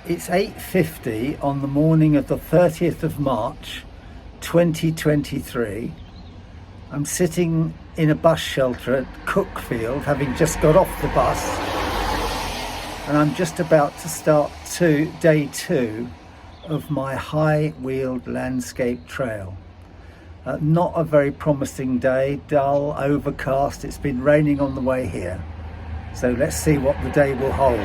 It's 8:50 on the morning of the 30th of March 2023. I'm sitting in a bus shelter at Cuckfield, having just got off the bus, and I'm just about to start day two of my high Weald landscape trail. Not a very promising day, dull, overcast. It's been raining on the way here, so let's see what the day will hold.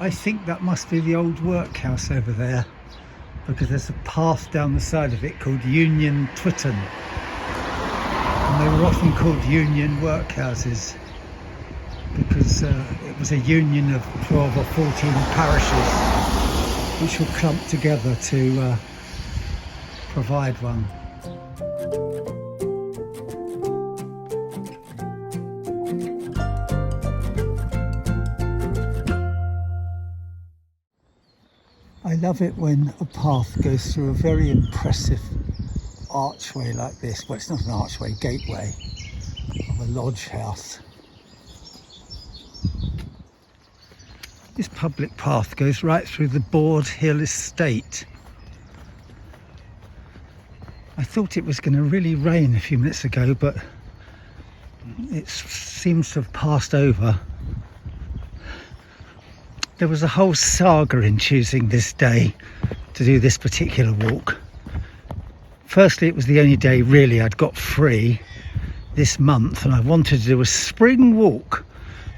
I think that must be the old workhouse over there, because there's a path down the side of it called Union Twitton, and they were often called Union workhouses because it was a union of 12 or 14 parishes which were clumped together to provide one. I love it when a path goes through a very impressive archway like this. Well, it's not an archway, gateway of a lodge house. This public path goes right through the Board Hill estate. I thought it was going to really rain a few minutes ago, but it seems to have passed over. There was a whole saga in choosing this day to do this particular walk. Firstly, it was the only day really I'd got free this month, and I wanted to do a spring walk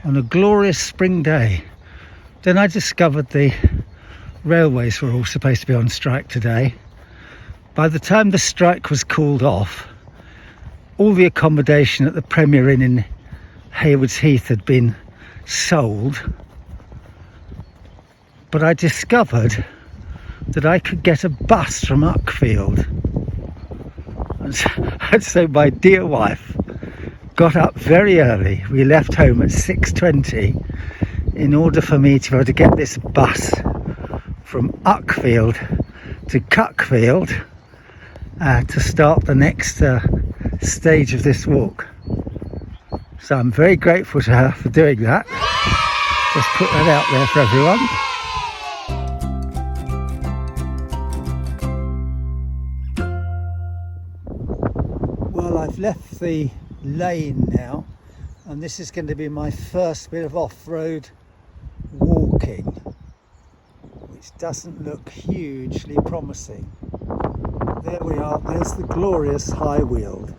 on a glorious spring day. Then I discovered the railways were all supposed to be on strike today. By the time the strike was called off, all the accommodation at the Premier Inn in Haywards Heath had been sold. But I discovered that I could get a bus from Cuckfield. And so my dear wife got up very early. We left home at 6:20 in order for me to be able to get this bus from Cuckfield to Cuckfield to start the next stage of this walk. So I'm very grateful to her for doing that. Just put that out there for everyone. Well, I've left the lane now, and this is going to be my first bit of off-road walking, which doesn't look hugely promising. There we are, there's the glorious High Weald.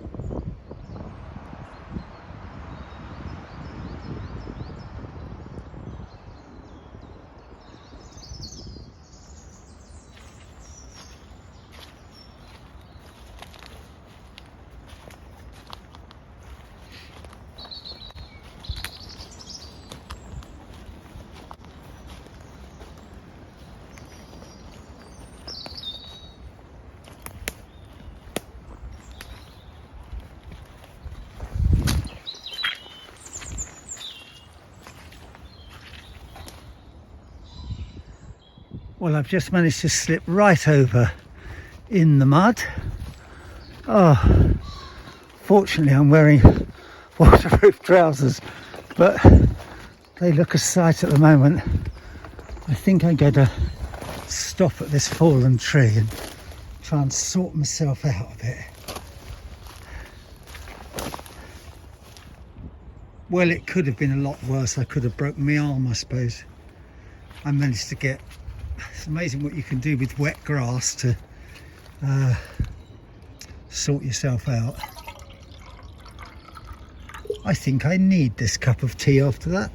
Well, I've just managed to slip right over in the mud. Oh, fortunately I'm wearing waterproof trousers, but they look a sight at the moment. I think I'm going to stop at this fallen tree and try and sort myself out of it. Well, it could have been a lot worse. I could have broken my arm, I suppose. I managed to get... It's amazing what you can do with wet grass to sort yourself out. I think I need this cup of tea after that.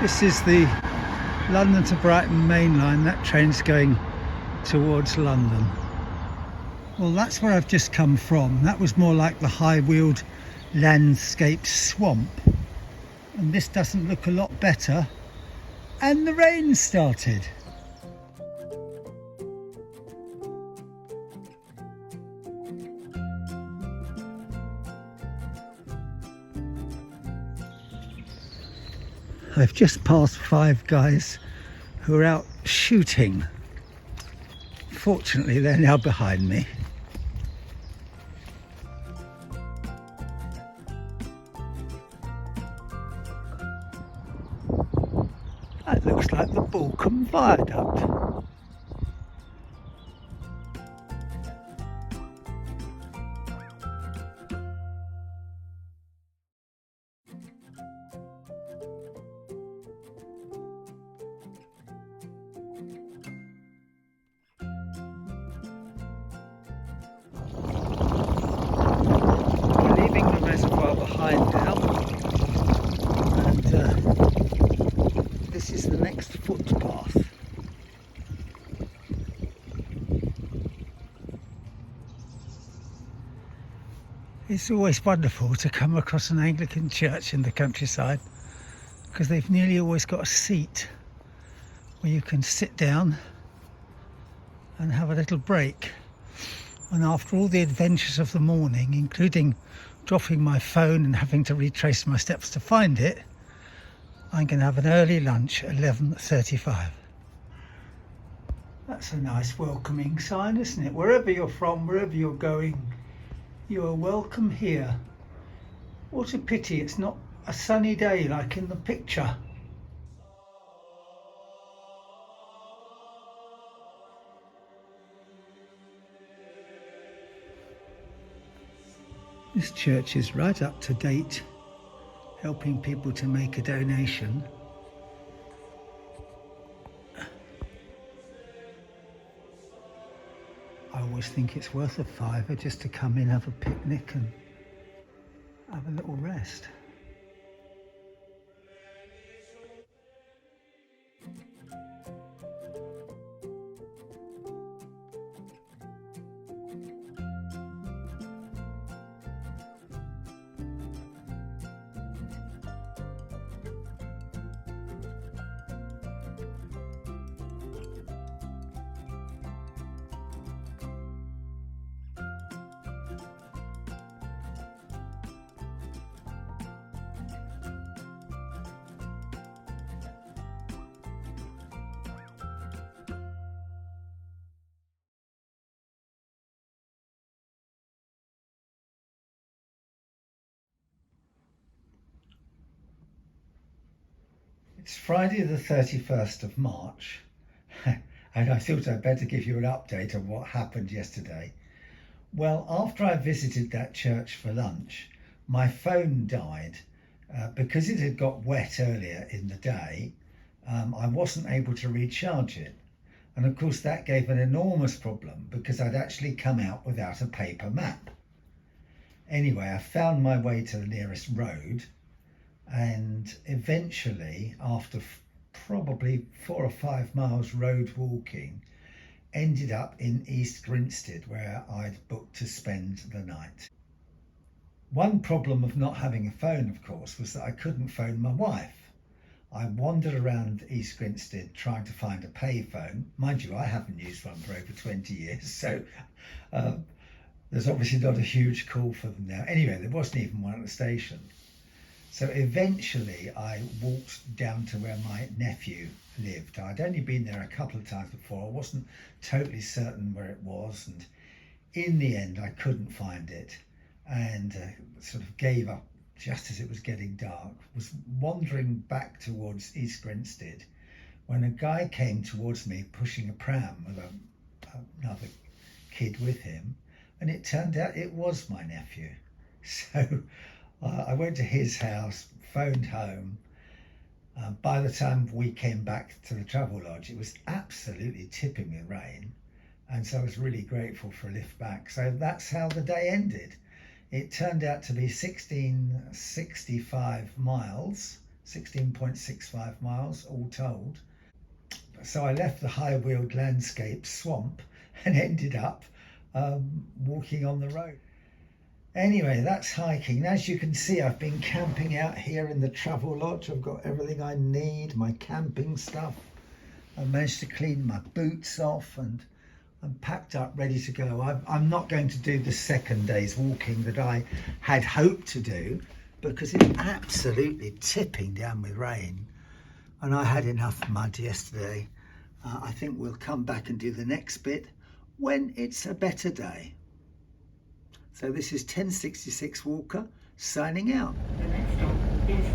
This is the London to Brighton main line. That train's going towards London. Well, that's where I've just come from. That was more like the High Weald landscape swamp. And this doesn't look a lot better. And the rain started. I've just passed 5 guys who are out shooting. Fortunately, they're now behind me. That looks like the Balcombe Viaduct. Behind now, and this is the next footpath. It's always wonderful to come across an Anglican church in the countryside, because they've nearly always got a seat where you can sit down and have a little break. And after all the adventures of the morning, including dropping my phone and having to retrace my steps to find it, I'm going to have an early lunch at 11:35. That's a nice welcoming sign, isn't it? Wherever you're from, wherever you're going, you are welcome here. What a pity it's not a sunny day like in the picture. This church is right up to date, helping people to make a donation. I always think it's worth a £5 just to come in, have a picnic and have a little rest. It's Friday the 31st of March and I thought I'd better give you an update on what happened yesterday. Well, after I visited that church for lunch, my phone died because it had got wet earlier in the day. I wasn't able to recharge it, and of course that gave an enormous problem because I'd actually come out without a paper map. Anyway, I found my way to the nearest road, and eventually, after probably 4 or 5 miles road walking, ended up in East Grinstead, where I'd booked to spend the night. One problem of not having a phone, of course, was that I couldn't phone my wife. I wandered around East Grinstead trying to find a payphone. Mind you, I haven't used one for over 20 years, so there's obviously not a huge call for them now. Anyway, there wasn't even one at the station. So eventually I walked down to where my nephew lived. I'd only been there a couple of times before. I wasn't totally certain where it was, and in the end I couldn't find it, and sort of gave up just as it was getting dark. Was wandering back towards East Grinstead when a guy came towards me pushing a pram with another kid with him, and it turned out it was my nephew. So I went to his house, phoned home. By the time we came back to the travel lodge, it was absolutely tipping with rain, and so I was really grateful for a lift back. So that's how the day ended. It turned out to be 1665 miles, 16.65 miles all told. So I left the high Weald landscape swamp and ended up walking on the road. Anyway, that's hiking. As you can see, I've been camping out here in the travel lodge. I've got everything I need, my camping stuff. I managed to clean my boots off and I'm packed up, ready to go. I'm not going to do the second day's walking that I had hoped to do because it's absolutely tipping down with rain. And I had enough mud yesterday. I think we'll come back and do the next bit when it's a better day. So this is 1066 Walker signing out. The next stop is